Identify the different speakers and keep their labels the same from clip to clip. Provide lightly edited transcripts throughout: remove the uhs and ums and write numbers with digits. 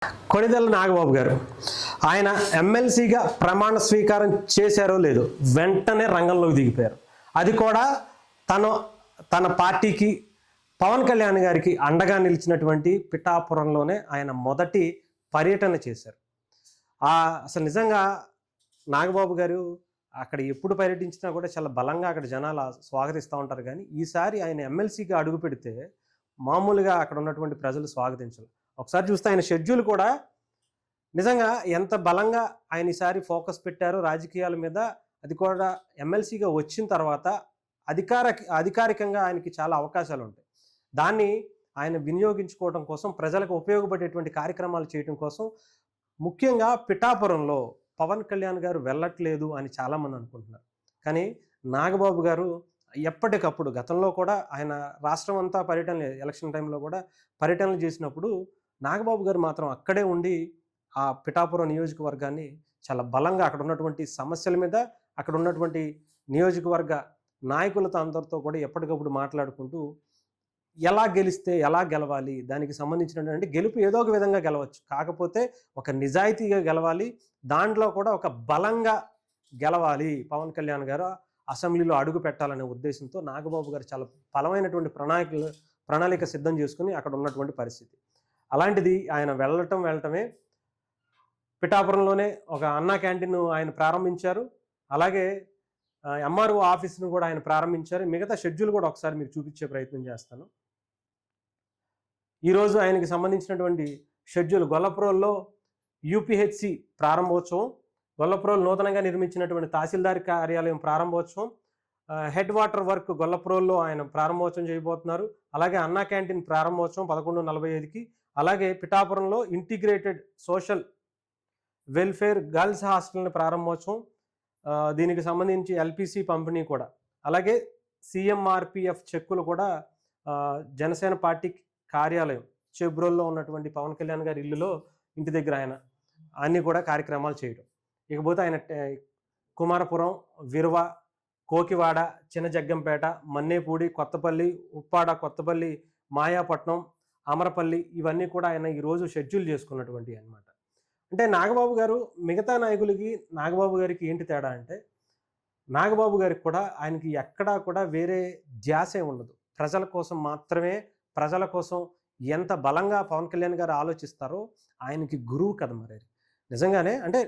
Speaker 1: కొణిదెల నాగబాబు గారు ఆయన ఎమ్మెల్సీగా ప్రమాణ స్వీకారం చేశారో లేదో వెంటనే రంగంలోకి దిగిపోయారు. అది కూడా తన పార్టీకి పవన్ కళ్యాణ్ గారికి అండగా నిలిచినటువంటి పిఠాపురంలోనే ఆయన మొదటి పర్యటన చేశారు. అసలు నిజంగా నాగబాబు గారు అక్కడ ఎప్పుడు పర్యటించినా కూడా చాలా బలంగా అక్కడ జనాలు స్వాగతిస్తూ ఉంటారు. కానీ ఈసారి ఆయన ఎమ్మెల్సీగా అడుగు పెడితే మామూలుగా అక్కడ ఉన్నటువంటి ప్రజలు స్వాగతించారు. ఒకసారి చూస్తే ఆయన షెడ్యూల్ కూడా నిజంగా ఎంత బలంగా ఆయన ఈసారి ఫోకస్ పెట్టారో రాజకీయాల మీద. అది కూడా ఎమ్మెల్సీగా వచ్చిన తర్వాత అధికారికంగా ఆయనకి చాలా అవకాశాలు ఉంటాయి. దాన్ని ఆయన వినియోగించుకోవడం కోసం, ప్రజలకు ఉపయోగపడేటువంటి కార్యక్రమాలు చేయడం కోసం ముఖ్యంగా పిఠాపురంలో పవన్ కళ్యాణ్ గారు వెళ్ళట్లేదు అని చాలామంది అనుకుంటున్నారు. కానీ నాగబాబు గారు ఎప్పటికప్పుడు గతంలో కూడా ఆయన రాష్ట్రం అంతా పర్యటనలు, ఎలక్షన్ టైంలో కూడా పర్యటనలు చేసినప్పుడు నాగబాబు గారు మాత్రం అక్కడే ఉండి ఆ పిఠాపురం నియోజకవర్గాన్ని చాలా బలంగా అక్కడ ఉన్నటువంటి సమస్యల మీద, అక్కడ ఉన్నటువంటి నియోజకవర్గ నాయకులతో అందరితో కూడా ఎప్పటికప్పుడు మాట్లాడుకుంటూ ఎలా గెలిస్తే ఎలా గెలవాలి, దానికి సంబంధించినటువంటి గెలుపు ఏదో ఒక విధంగా గెలవచ్చు, కాకపోతే ఒక నిజాయితీగా గెలవాలి, దాంట్లో కూడా ఒక బలంగా గెలవాలి, పవన్ కళ్యాణ్ గారు అసెంబ్లీలో అడుగు పెట్టాలనే ఉద్దేశంతో నాగబాబు గారు చాలా బలమైనటువంటి ప్రణాళిక సిద్ధం చేసుకుని అక్కడ ఉన్నటువంటి పరిస్థితి. అలాంటిది ఆయన వెళ్ళటమే పిఠాపురంలోనే ఒక అన్నా క్యాంటీన్ ఆయన ప్రారంభించారు. అలాగే ఎంఆర్ఓ ఆఫీస్ను కూడా ఆయన ప్రారంభించారు. మిగతా షెడ్యూల్ కూడా ఒకసారి మీకు చూపించే ప్రయత్నం చేస్తాను. ఈరోజు ఆయనకి సంబంధించినటువంటి షెడ్యూల్ గొల్లపురంలో యూపీహెచ్సి ప్రారంభోత్సవం, గొల్లపురంలో నూతనంగా నిర్మించినటువంటి తహసీల్దార్ కార్యాలయం ప్రారంభోత్సవం, హెడ్ వాటర్ వర్క్ గొల్లపురంలో ఆయన ప్రారంభోత్సవం చేయబోతున్నారు. అలాగే అన్నా క్యాంటీన్ ప్రారంభోత్సవం 11:45కి, అలాగే పిఠాపురంలో ఇంటిగ్రేటెడ్ సోషల్ వెల్ఫేర్ గర్ల్స్ హాస్టల్ని ప్రారంభోత్సవం, దీనికి సంబంధించి ఎల్పిసి పంపిణీ కూడా, అలాగే సిఎంఆర్పిఎఫ్ చెక్కులు కూడా జనసేన పార్టీ కార్యాలయం చెబ్రోల్లో ఉన్నటువంటి పవన్ కళ్యాణ్ గారి ఇంటి దగ్గర ఆయన అన్నీ కూడా కార్యక్రమాలు చేయడం. ఇకపోతే ఆయన కుమారపురం, విరవ, కోకివాడ, చిన్న జగ్గంపేట, మన్నేపూడి, కొత్తపల్లి, ఉప్పాడ, కొత్తపల్లి, మాయాపట్నం, అమరపల్లి ఇవన్నీ కూడా ఆయన ఈరోజు షెడ్యూల్ చేసుకున్నటువంటి అన్నమాట. అంటే నాగబాబు గారు మిగతా నాయకులకి నాగబాబు గారికి ఏంటి తేడా అంటే, నాగబాబు గారికి కూడా ఆయనకి ఎక్కడా కూడా వేరే ధ్యాసే ఉండదు. ప్రజల కోసం మాత్రమే, ప్రజల కోసం ఎంత బలంగా పవన్ కళ్యాణ్ గారు ఆలోచిస్తారో ఆయనకి గురువు కదా మరి. నిజంగానే అంటే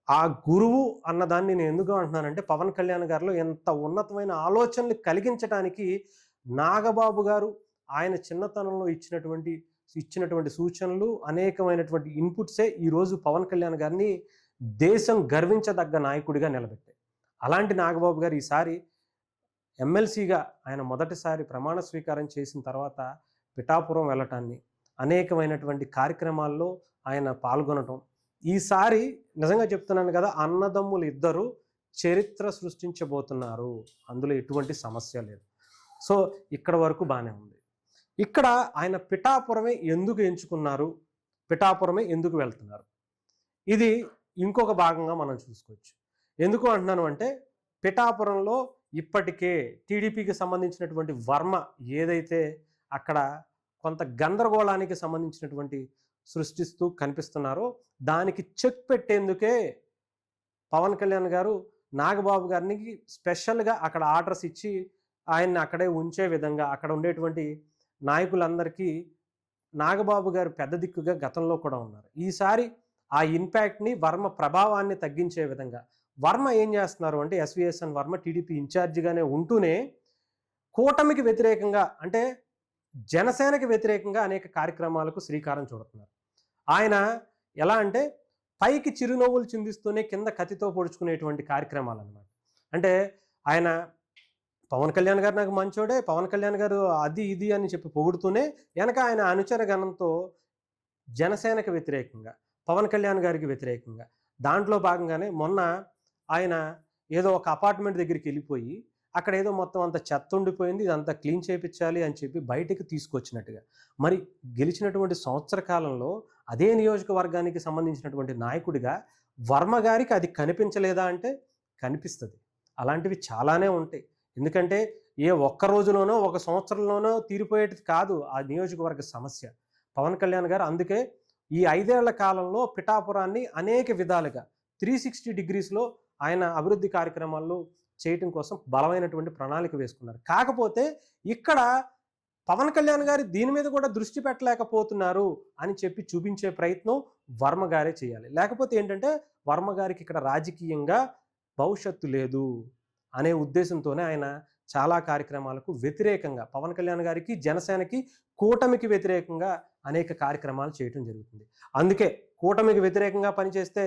Speaker 1: ఆ గురువు అన్నదాన్ని నేను ఎందుకు అంటున్నానంటే, పవన్ కళ్యాణ్ గారిలో ఎంత ఉన్నతమైన ఆలోచనలు కలిగించడానికి నాగబాబు గారు ఆయన చిన్నతనంలో ఇచ్చినటువంటి సూచనలు, అనేకమైనటువంటి ఇన్పుట్సే ఈరోజు పవన్ కళ్యాణ్ గారిని దేశం గర్వించదగ్గ నాయకుడిగా నిలబెట్టాయి. అలాంటి నాగబాబు గారు ఈసారి ఎమ్మెల్సీగా ఆయన మొదటిసారి ప్రమాణ స్వీకారం చేసిన తర్వాత పిఠాపురం వెళ్ళటాన్ని, అనేకమైనటువంటి కార్యక్రమాల్లో ఆయన పాల్గొనటం, ఈసారి నిజంగా చెప్తున్నాను కదా, అన్నదమ్ములు ఇద్దరు చరిత్ర సృష్టించబోతున్నారు, అందులో ఎటువంటి సమస్య లేదు. సో ఇక్కడ వరకు బాగానే ఉంది. ఇక్కడ ఆయన పిఠాపురమే ఎందుకు ఎంచుకున్నారు, పిఠాపురమే ఎందుకు వెళ్తున్నారు, ఇది ఇంకొక భాగంగా మనం చూసుకోవచ్చు. ఎందుకు అంటున్నాను అంటే, పిఠాపురంలో ఇప్పటికే టీడీపీకి సంబంధించినటువంటి వర్మ ఏదైతే అక్కడ కొంత గందరగోళానికి సంబంధించినటువంటి సృష్టిస్తూ కనిపిస్తున్నారో, దానికి చెక్ పెట్టేందుకే పవన్ కళ్యాణ్ గారు నాగబాబు గారిని స్పెషల్గా అక్కడ ఆర్డర్స్ ఇచ్చి ఆయన్ని అక్కడే ఉంచే విధంగా, అక్కడ ఉండేటువంటి నాయకులందరికీ నాగబాబు గారు పెద్ద దిక్కుగా గతంలో కూడా ఉన్నారు. ఈసారి ఆ ఇంపాక్ట్ని, వర్మ ప్రభావాన్ని తగ్గించే విధంగా వర్మ ఏం చేస్తున్నారు అంటే, ఎస్విఎస్ఎన్ వర్మ టీడీపీ ఇన్ఛార్జిగానే ఉంటూనే కూటమికి వ్యతిరేకంగా, అంటే జనసేనకి వ్యతిరేకంగా అనేక కార్యక్రమాలకు శ్రీకారం చుడుతున్నారు. ఆయన ఎలా అంటే, పైకి చిరునవ్వులు చిందిస్తూనే కింద కత్తితో పొడుచుకునేటువంటి కార్యక్రమాలు అన్నమాట. అంటే ఆయన పవన్ కళ్యాణ్ గారు నాకు మంచోడే, పవన్ కళ్యాణ్ గారు అది ఇది అని చెప్పి పొగుడుతూనే వెనక ఆయన అనుచర గణంతో జనసేనకు వ్యతిరేకంగా, పవన్ కళ్యాణ్ గారికి వ్యతిరేకంగా, దాంట్లో భాగంగానే మొన్న ఆయన ఏదో ఒక అపార్ట్మెంట్ దగ్గరికి వెళ్ళిపోయి అక్కడ ఏదో మొత్తం అంత చెత్త ఉండిపోయింది, ఇదంతా క్లీన్ చేయించాలి అని చెప్పి బయటికి తీసుకొచ్చినట్టుగా. మరి గెలిచినటువంటి సంవత్సర కాలంలో అదే నియోజకవర్గానికి సంబంధించినటువంటి నాయకుడిగా వర్మ గారికి అది కనిపించలేదా అంటే కనిపిస్తుంది. అలాంటివి చాలానే ఉంటాయి. ఎందుకంటే ఏ ఒక్క రోజులోనో ఒక సంవత్సరంలోనో తీరిపోయేది కాదు ఆ నియోజకవర్గ సమస్య. పవన్ కళ్యాణ్ గారు అందుకే ఈ 5 ఏళ్ల కాలంలో పిఠాపురాన్ని అనేక విధాలుగా 360 డిగ్రీస్‌లో ఆయన అభివృద్ధి కార్యక్రమాల్లో చేయటం కోసం బలమైనటువంటి ప్రణాళిక వేసుకున్నారు. కాకపోతే ఇక్కడ పవన్ కళ్యాణ్ గారు దీని మీద కూడా దృష్టి పెట్టలేకపోతున్నారు అని చెప్పి చూపించే ప్రయత్నం వర్మ గారే చేయాలి. లేకపోతే ఏంటంటే వర్మ గారికి ఇక్కడ రాజకీయంగా భవిష్యత్తు లేదు అనే ఉద్దేశంతోనే ఆయన చాలా కార్యక్రమాలకు వ్యతిరేకంగా పవన్ కళ్యాణ్ గారికి, జనసేనకి, కూటమికి వ్యతిరేకంగా అనేక కార్యక్రమాలు చేయటం జరుగుతుంది. అందుకే కూటమికి వ్యతిరేకంగా పనిచేస్తే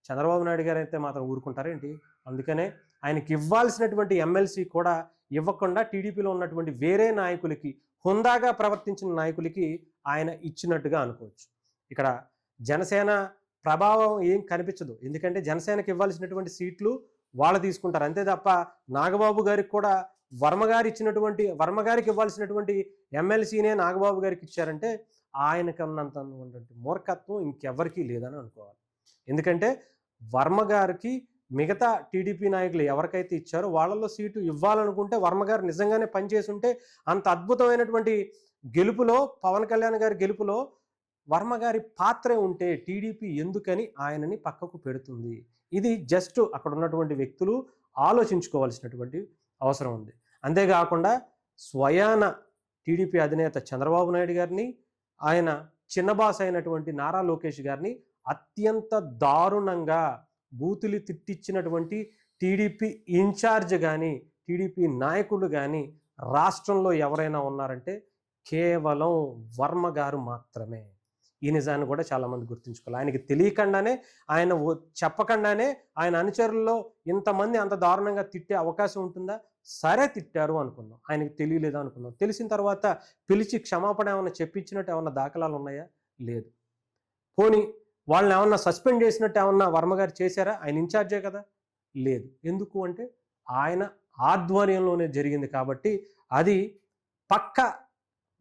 Speaker 1: చంద్రబాబు నాయుడు గారు అయితే మాత్రం ఊరుకుంటారేంటి? అందుకనే ఆయనకి ఇవ్వాల్సినటువంటి ఎమ్మెల్సీ కూడా ఇవ్వకుండా టీడీపీలో ఉన్నటువంటి వేరే నాయకులకి, హుందాగా ప్రవర్తించిన నాయకులకి ఆయన ఇచ్చినట్టుగా అనుకోవచ్చు. ఇక్కడ జనసేన ప్రభావం ఏం కనిపించదు. ఎందుకంటే జనసేనకి ఇవ్వాల్సినటువంటి సీట్లు వాళ్ళు తీసుకుంటారు. అంతే తప్ప నాగబాబు గారికి కూడా వర్మ గారికి ఇవ్వాల్సినటువంటి ఎమ్మెల్సీనే నాగబాబు గారికి ఇచ్చారంటే ఆయనకన్నంత మూర్ఖత్వం ఇంకెవ్వరికీ లేదని అనుకోవాలి. ఎందుకంటే వర్మ గారికి మిగతా టీడీపీ నాయకులు ఎవరికైతే ఇచ్చారో వాళ్ళలో సీటు ఇవ్వాలనుకుంటే వర్మ గారు నిజంగానే పనిచేస్తుంటే అంత అద్భుతమైనటువంటి గెలుపులో, పవన్ కళ్యాణ్ గారి గెలుపులో వర్మ గారి పాత్రే ఉంటే టీడీపీ ఎందుకని ఆయనని పక్కకు పెడుతుంది? ఇది జస్ట్ అక్కడ ఉన్నటువంటి వ్యక్తులు ఆలోచించుకోవాల్సినటువంటి అవసరం ఉంది. అంతేకాకుండా స్వయాన టీడీపీ అధినేత చంద్రబాబు నాయుడు గారిని, ఆయన చిన్నబాస్ అయినటువంటి నారా లోకేష్ గారిని అత్యంత దారుణంగా బూతులు తిట్టించినటువంటి టీడీపీ ఇన్ఛార్జ్ కానీ, టీడీపీ నాయకులు కానీ రాష్ట్రంలో ఎవరైనా ఉన్నారంటే కేవలం వర్మ గారు మాత్రమే. ఈ నిజాన్ని కూడా చాలామంది గుర్తుంచుకోవాలి. ఆయనకి తెలియకుండానే, ఆయన చెప్పకుండానే ఆయన అనుచరుల్లో ఇంతమంది అంత దారుణంగా తిట్టే అవకాశం ఉంటుందా? సరే తిట్టారు అనుకుందాం, ఆయనకి తెలియలేదు అనుకుందాం. తెలిసిన తర్వాత పిలిచి క్షమాపణ ఏమన్నా చెప్పించినట్టు ఏమన్నా దాఖలాలు ఉన్నాయా? లేదు. పోనీ వాళ్ళని ఏమన్నా సస్పెండ్ చేసినట్టు ఏమన్నా వర్మ గారు చేశారా? ఆయన ఇన్ఛార్జే కదా. లేదు. ఎందుకు అంటే ఆయన ఆధ్వర్యంలోనే జరిగింది కాబట్టి అది పక్క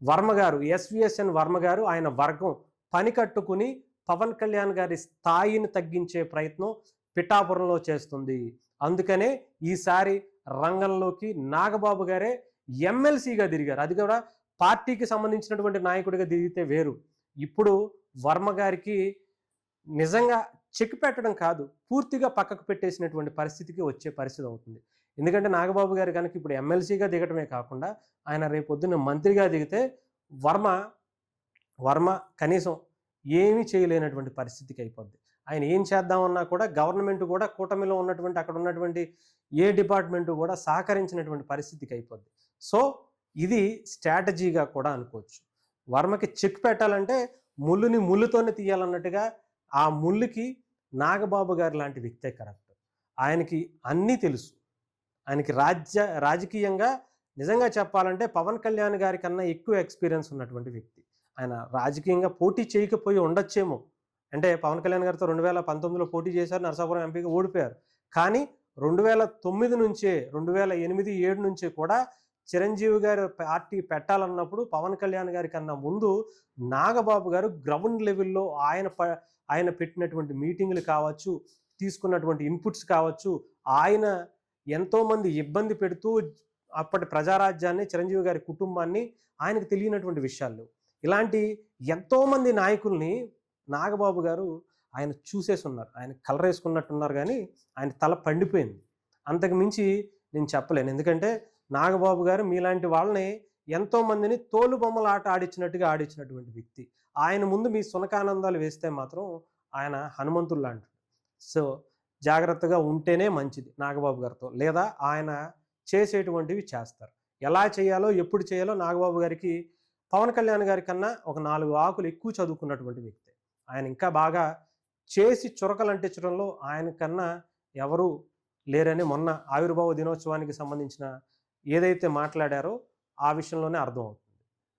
Speaker 1: వర్మ గారు, ఎస్విఎస్ఎన్ వర్మ గారు, ఆయన వర్గం పని కట్టుకుని పవన్ కళ్యాణ్ గారి స్థాయిని తగ్గించే ప్రయత్నం పిఠాపురంలో చేస్తుంది. అందుకనే ఈసారి రంగంలోకి నాగబాబు గారే ఎమ్మెల్సీగా దిగారు. అది కూడా పార్టీకి సంబంధించినటువంటి నాయకుడిగా దిగితే వేరు. ఇప్పుడు వర్మ గారికి నిజంగా చెక్ పెట్టడం కాదు, పూర్తిగా పక్కకు పెట్టేసినటువంటి పరిస్థితికి వచ్చే పరిస్థితి అవుతుంది. ఎందుకంటే నాగబాబు గారు కనుక ఇప్పుడు ఎమ్మెల్సీగా దిగటమే కాకుండా ఆయన రేపొద్దున మంత్రిగా దిగితే వర్మ కనీసం ఏమీ చేయలేనటువంటి పరిస్థితికి అయిపోద్ది. ఆయన ఏం చేద్దామన్నా కూడా గవర్నమెంట్ కూడా, కూటమిలో ఉన్నటువంటి అక్కడ ఉన్నటువంటి ఏ డిపార్ట్మెంటు కూడా సహకరించినటువంటి పరిస్థితికి అయిపోద్ది. సో ఇది స్ట్రాటజీగా కూడా అనుకోవచ్చు. వర్మకి చెక్ పెట్టాలంటే ముళ్ళుని ముళ్ళుతోనే తీయాలన్నట్టుగా ఆ ముళ్ళుకి నాగబాబు గారు లాంటి వ్యక్తే కరెక్ట్. ఆయనకి అన్నీ తెలుసు. ఆయనకి రాజకీయంగా నిజంగా చెప్పాలంటే పవన్ కళ్యాణ్ గారి కన్నా ఎక్కువ ఎక్స్పీరియన్స్ ఉన్నటువంటి వ్యక్తి. ఆయన రాజకీయంగా పోటీ చేయకపోయి ఉండొచ్చేమో. అంటే పవన్ కళ్యాణ్ గారితో 2019లో పోటీ చేశారు, నరసాపురం ఎంపీగా ఓడిపోయారు. కానీ 2009 నుంచే, 2008, 2007 నుంచే కూడా చిరంజీవి గారు పార్టీ పెట్టాలన్నప్పుడు పవన్ కళ్యాణ్ గారి కన్నా ముందు నాగబాబు గారు గ్రౌండ్ లెవెల్లో ఆయన పెట్టినటువంటి మీటింగులు కావచ్చు, తీసుకున్నటువంటి ఇన్పుట్స్ కావచ్చు, ఆయన ఎంతోమంది ఇబ్బంది పెడుతూ అప్పటి ప్రజారాజ్యాన్ని, చిరంజీవి గారి కుటుంబాన్ని ఆయనకు తెలియనటువంటి విషయాలు. ఇలాంటి ఎంతోమంది నాయకుల్ని నాగబాబు గారు ఆయన చూసేసి ఉన్నారు. ఆయన కలర్ వేసుకున్నట్టున్నారు కానీ ఆయన తల పండిపోయింది. అంతకు మించి నేను చెప్పలేను. ఎందుకంటే నాగబాబు గారు మీలాంటి వాళ్ళని ఎంతోమందిని తోలు బొమ్మల ఆట ఆడించినటువంటి వ్యక్తి. ఆయన ముందు మీ సునకానందాలు వేస్తే మాత్రం ఆయన హనుమంతుడు లాంటి. సో జాగ్రత్తగా ఉంటేనే మంచిది నాగబాబు గారితో. లేదా ఆయన చేసేటువంటివి చేస్తారు. ఎలా చేయాలో, ఎప్పుడు చేయాలో నాగబాబు గారికి పవన్ కళ్యాణ్ గారి కన్నా ఒక 4 ఆకులు ఎక్కువ చదువుకున్నటువంటి వ్యక్తి. ఆయన ఇంకా బాగా చేసి చురకలు అంటించడంలో ఆయన కన్నా ఎవరు లేరని మొన్న ఆవిర్భావ దినోత్సవానికి సంబంధించిన ఏదైతే మాట్లాడారో ఆ విషయంలోనే అర్థమవుతుంది.